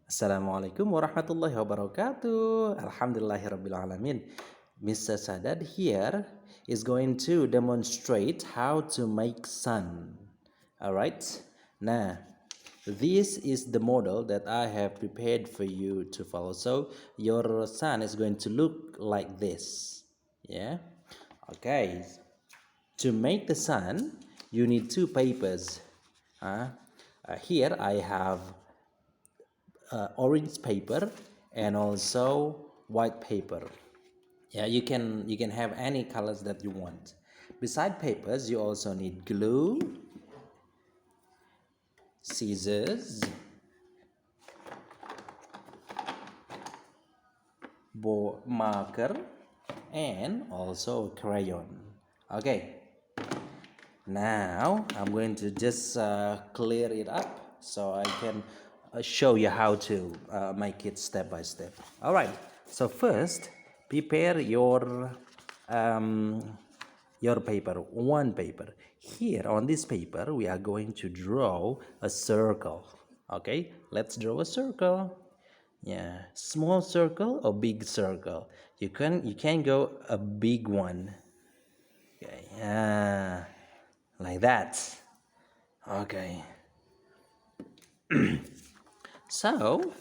Assalamualaikum warahmatullahi wabarakatuh. Alhamdulillahirabbil alamin. Mr. Sadad here is going to demonstrate how to make sun. All right. Now, this is the model that I have prepared for you to follow. So your sun is going to look like this. Yeah. Okay. To make the sun, you need two papers. Here I have orange paper and also white paper. Yeah, you can have any colors that you want. Beside papers, you also need glue, scissors, marker, and also crayon. Okay, now I'm going to just clear it up so I can show you how to make it step by step. All right, so first prepare um, your paper, one paper. Here on this paper we are going to draw a circle. Okay, let's draw a circle. Yeah, small circle or big circle. You can go a big one. Okay, yeah, like that. Okay, so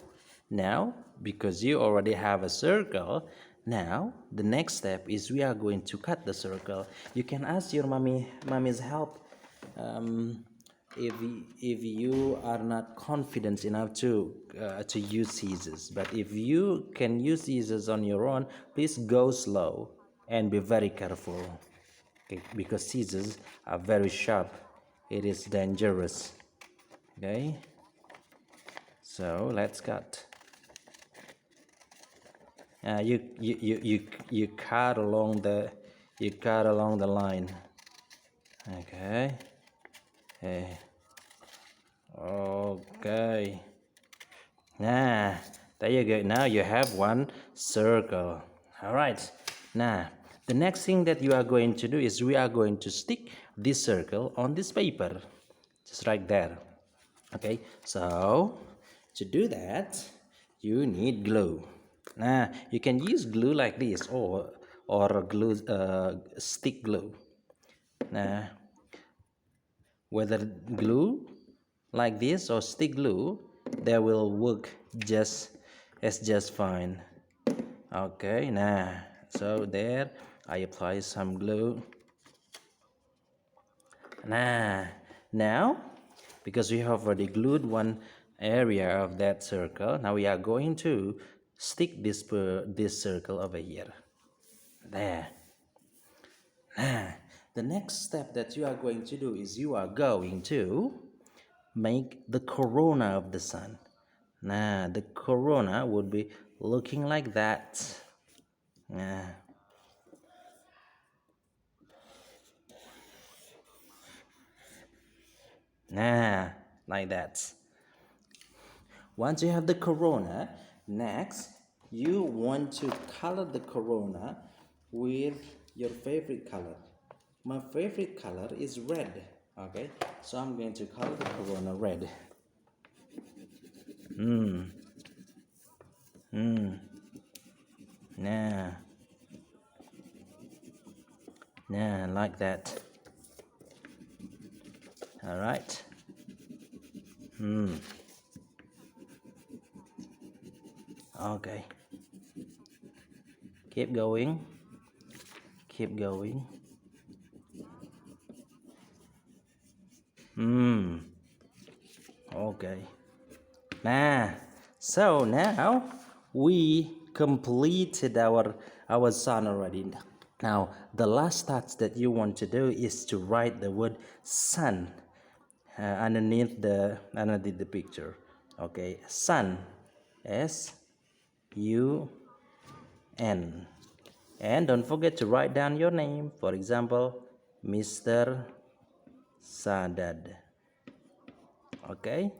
now because you already have a circle, now the next step is we are going to cut the circle. You can ask your mommy's help um, if you are not confident enough to use scissors. But if you can use scissors on your own, please go slow and be very careful. Okay, because scissors are very sharp. It is dangerous. Okay, so let's cut. You cut along the line. Okay. Hey. Okay. Nah, there you go. Now you have one circle. All right. Now, the next thing that you are going to do is we are going to stick this circle on this paper, just right there. Okay. So, to do that, you need glue. Now, you can use glue like this or glue stick glue. Now, whether glue like this or stick glue, they will work just fine. Okay, now so there I apply some glue. Now because we have already glued one area of that circle, now we are going to stick this circle over here. There. The next step that you are going to do is you are going to make the corona of the sun. Now the corona would be looking like that. Nah. Nah, like that. Once you have the corona, next you want to color the corona with your favorite color. My favorite color is red. Okay, so I'm going to color the corona red. Nah, nah, like that. All right. Okay. Keep going. Keep going. Okay. So now we completed our sun already. Now the last task that you want to do is to write the word sun underneath the picture. Okay, sun, S-U-N, and don't forget to write down your name. For example, Mr. Sadad. Okay.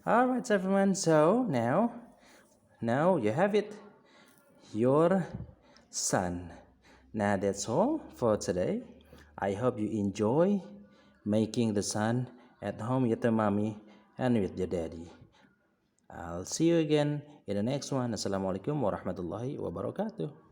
All right, everyone. So now you have it, your son. Now that's all for today. I hope you enjoy making the sun at home with your mommy and with your daddy. I'll see you again in the next one. Assalamualaikum warahmatullahi wabarakatuh.